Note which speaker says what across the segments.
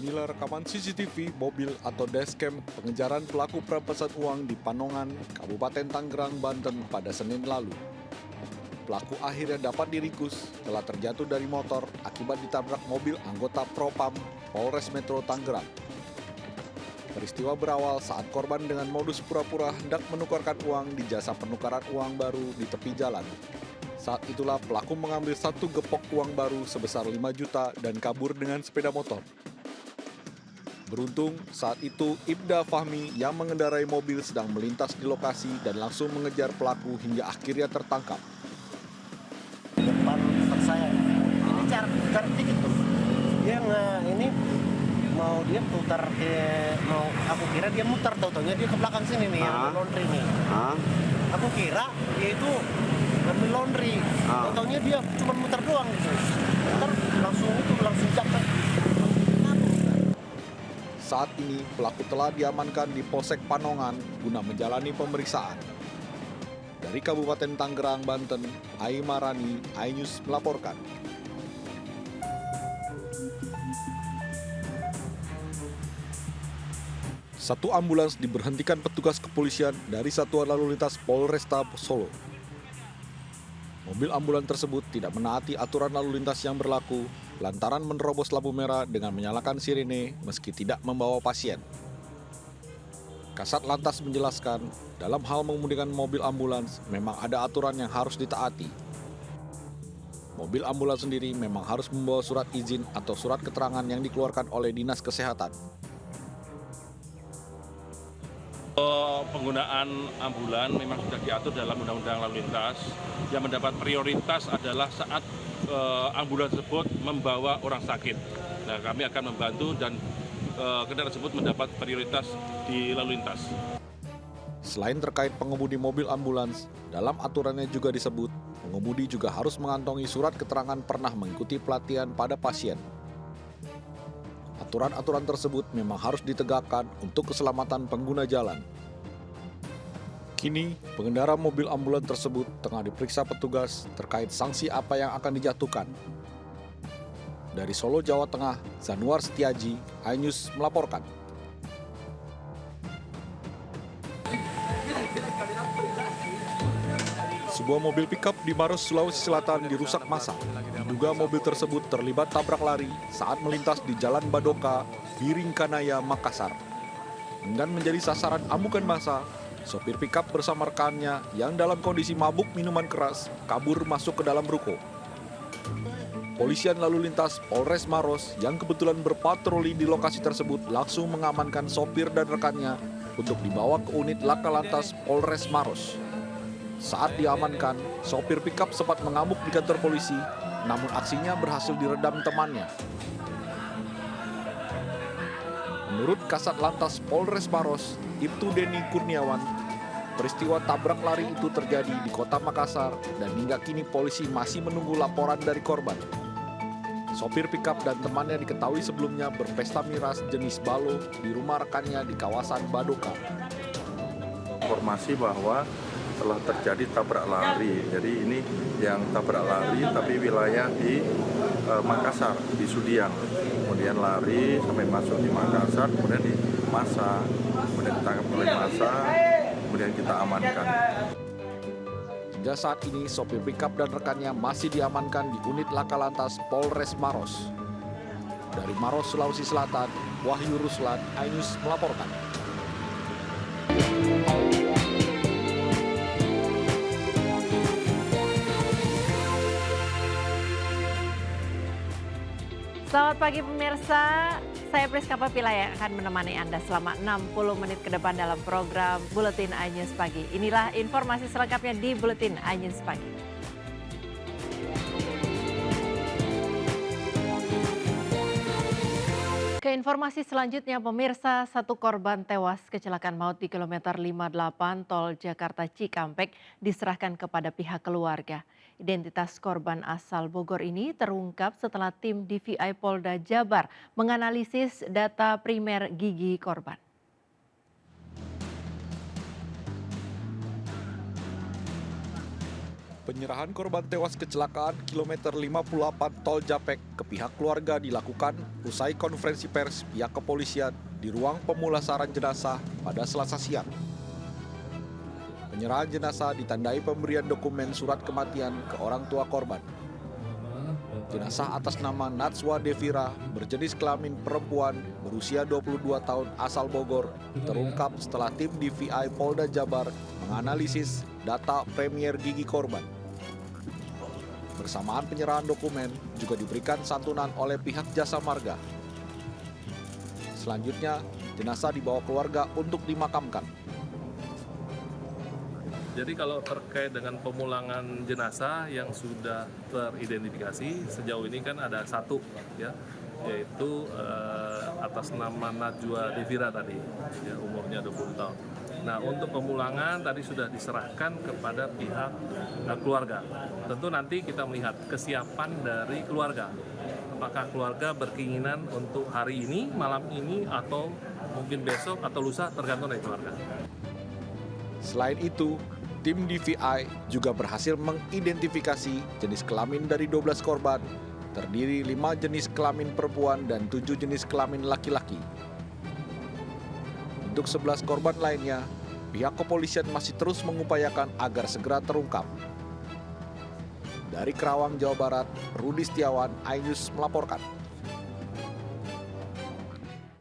Speaker 1: Inilah rekaman CCTV mobil atau dashcam pengejaran pelaku perampasan uang di Panongan, Kabupaten Tangerang, Banten pada Senin lalu. Pelaku akhirnya dapat diringkus setelah terjatuh dari motor akibat ditabrak mobil anggota Propam Polres Metro Tangerang. Peristiwa berawal saat korban dengan modus pura-pura hendak menukarkan uang di jasa penukaran uang baru di tepi jalan. Saat itulah pelaku mengambil satu gepok uang baru sebesar 5 juta dan kabur dengan sepeda motor. Beruntung, saat itu Ibda Fahmi yang mengendarai mobil sedang melintas di lokasi dan langsung mengejar pelaku hingga akhirnya tertangkap.
Speaker 2: Depan tempat saya, ini cara dikit tuh. Dia ini mau dia putar aku kira dia muter, taunya dia ke belakang sini nih, yang laundry nih. Aku kira dia itu ngambil laundry, taunya dia cuma muter doang gitu. Ntar langsung jatuh.
Speaker 1: Saat ini pelaku telah diamankan di Polsek Panongan guna menjalani pemeriksaan. Dari Kabupaten Tangerang, Banten, Ai Marani, iNews melaporkan. Satu ambulans diberhentikan petugas kepolisian dari Satuan Lalu Lintas Polresta Solo. Mobil ambulans tersebut tidak menaati aturan lalu lintas yang berlaku lantaran menerobos lampu merah dengan menyalakan sirene meski tidak membawa pasien. Kasat Lantas menjelaskan, dalam hal mengemudikan mobil ambulans memang ada aturan yang harus ditaati. Mobil ambulans sendiri memang harus membawa surat izin atau surat keterangan yang dikeluarkan oleh Dinas Kesehatan.
Speaker 3: Penggunaan ambulan memang sudah diatur dalam Undang-Undang Lalu Lintas. Yang mendapat prioritas adalah saat ambulan tersebut membawa orang sakit. Nah, kami akan membantu dan kendaraan tersebut mendapat prioritas di lalu lintas.
Speaker 1: Selain terkait pengemudi mobil ambulans, dalam aturannya juga disebut pengemudi juga harus mengantongi surat keterangan pernah mengikuti pelatihan pada pasien. Aturan-aturan tersebut memang harus ditegakkan untuk keselamatan pengguna jalan. Kini, pengendara mobil ambulans tersebut tengah diperiksa petugas terkait sanksi apa yang akan dijatuhkan. Dari Solo, Jawa Tengah, Zanuar Setiaji, iNews melaporkan. Sebuah mobil pickup di Maros, Sulawesi Selatan dirusak massa. Diduga mobil tersebut terlibat tabrak lari saat melintas di Jalan Badoka, Biringkanaya, Makassar. Enggan menjadi sasaran amukan massa, sopir pickup bersama rekannya yang dalam kondisi mabuk minuman keras kabur masuk ke dalam ruko. Polisian lalu lintas Polres Maros yang kebetulan berpatroli di lokasi tersebut langsung mengamankan sopir dan rekannya untuk dibawa ke unit Laka Lantas Polres Maros. Saat diamankan, sopir pickup sempat mengamuk di kantor polisi, namun aksinya berhasil diredam temannya. Menurut Kasat Lantas Polres Maros, Ibtu Deni Kurniawan, peristiwa tabrak lari itu terjadi di kota Makassar dan hingga kini polisi masih menunggu laporan dari korban. Sopir pickup dan temannya diketahui sebelumnya berpesta miras jenis balo di rumah rekannya di kawasan Badoka.
Speaker 4: Informasi bahwa telah terjadi tabrak lari. Jadi ini yang tabrak lari tapi wilayah di Makassar, di Sudiang. Kemudian lari sampai masuk di Makassar, kemudian di massa, kemudian ditangkap oleh massa, kemudian kita amankan.
Speaker 1: Hingga saat ini sopir pickup dan rekannya masih diamankan di unit Laka Lantas Polres Maros. Dari Maros, Sulawesi Selatan, Wahyu Ruslan, iNews melaporkan.
Speaker 5: Selamat pagi pemirsa, saya Priska Papila yang akan menemani Anda selama 60 menit ke depan dalam program Buletin iNews Pagi. Inilah informasi selengkapnya di Buletin iNews Pagi. Ke informasi selanjutnya pemirsa, satu korban tewas kecelakaan maut di kilometer 58 tol Jakarta Cikampek diserahkan kepada pihak keluarga. Identitas korban asal Bogor ini terungkap setelah tim DVI Polda Jabar menganalisis data primer gigi korban.
Speaker 1: Penyerahan korban tewas kecelakaan kilometer 58 Tol Japek ke pihak keluarga dilakukan usai konferensi pers pihak kepolisian di ruang pemulasaran jenazah pada Selasa siang. Penyerahan jenazah ditandai pemberian dokumen surat kematian ke orang tua korban. Jenazah atas nama Natswa Devira berjenis kelamin perempuan berusia 22 tahun asal Bogor terungkap setelah tim DVI Polda Jabar menganalisis data premier gigi korban. Bersamaan penyerahan dokumen juga diberikan santunan oleh pihak Jasa Marga. Selanjutnya, jenazah dibawa keluarga untuk dimakamkan.
Speaker 6: Jadi kalau terkait dengan pemulangan jenazah yang sudah teridentifikasi sejauh ini kan ada satu ya, yaitu atas nama Najwa Devira tadi, ya, umurnya 20 tahun. Nah, untuk pemulangan tadi sudah diserahkan kepada pihak keluarga. Tentu nanti kita melihat kesiapan dari keluarga. Apakah keluarga berkeinginan untuk hari ini, malam ini, atau mungkin besok atau lusa, tergantung dari keluarga.
Speaker 1: Selain itu, tim DVI juga berhasil mengidentifikasi jenis kelamin dari 12 korban, terdiri 5 jenis kelamin perempuan dan 7 jenis kelamin laki-laki. Untuk 11 korban lainnya, pihak kepolisian masih terus mengupayakan agar segera terungkap. Dari Kerawang, Jawa Barat, Rudi Setiawan, iNews melaporkan.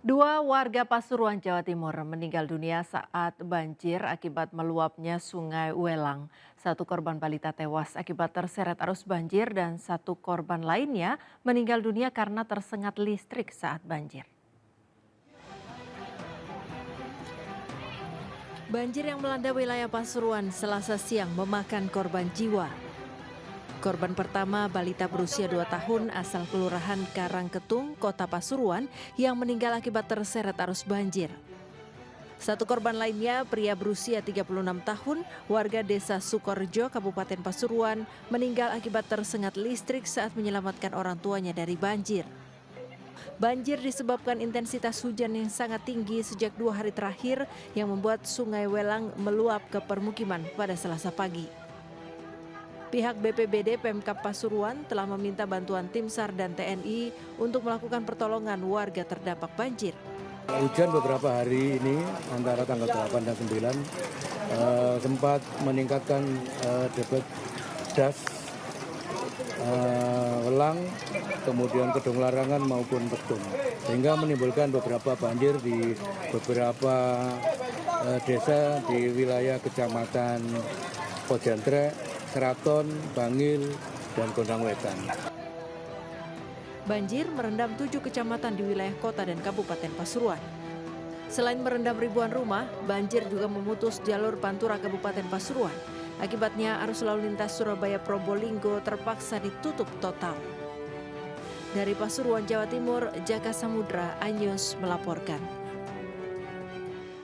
Speaker 5: 2 warga Pasuruan, Jawa Timur meninggal dunia saat banjir akibat meluapnya Sungai Welang. 1 korban balita tewas akibat terseret arus banjir dan 1 korban lainnya meninggal dunia karena tersengat listrik saat banjir. Banjir yang melanda wilayah Pasuruan Selasa siang memakan korban jiwa. Korban pertama balita berusia 2 tahun asal Kelurahan Karangketung, Kota Pasuruan yang meninggal akibat terseret arus banjir. 1 korban lainnya pria berusia 36 tahun warga Desa Sukorejo, Kabupaten Pasuruan meninggal akibat tersengat listrik saat menyelamatkan orang tuanya dari banjir. Banjir disebabkan intensitas hujan yang sangat tinggi sejak 2 hari terakhir yang membuat Sungai Welang meluap ke permukiman pada Selasa pagi. Pihak BPBD Pemkab Pasuruan telah meminta bantuan tim SAR dan TNI untuk melakukan pertolongan warga terdampak banjir.
Speaker 7: Hujan beberapa hari ini antara tanggal 8 dan 9 sempat meningkatkan debit das Welang, kemudian Kedung Larangan maupun Petung, sehingga menimbulkan beberapa banjir di beberapa desa di wilayah Kecamatan Pojantrek, Keraton, Bangil, dan Gondang Wetan.
Speaker 5: Banjir merendam 7 kecamatan di wilayah kota dan kabupaten Pasuruan. Selain merendam ribuan rumah, banjir juga memutus jalur Pantura Kabupaten Pasuruan. Akibatnya arus lalu lintas Surabaya Probolinggo terpaksa ditutup total. Dari Pasuruan, Jawa Timur, Jaka Samudra, iNews melaporkan.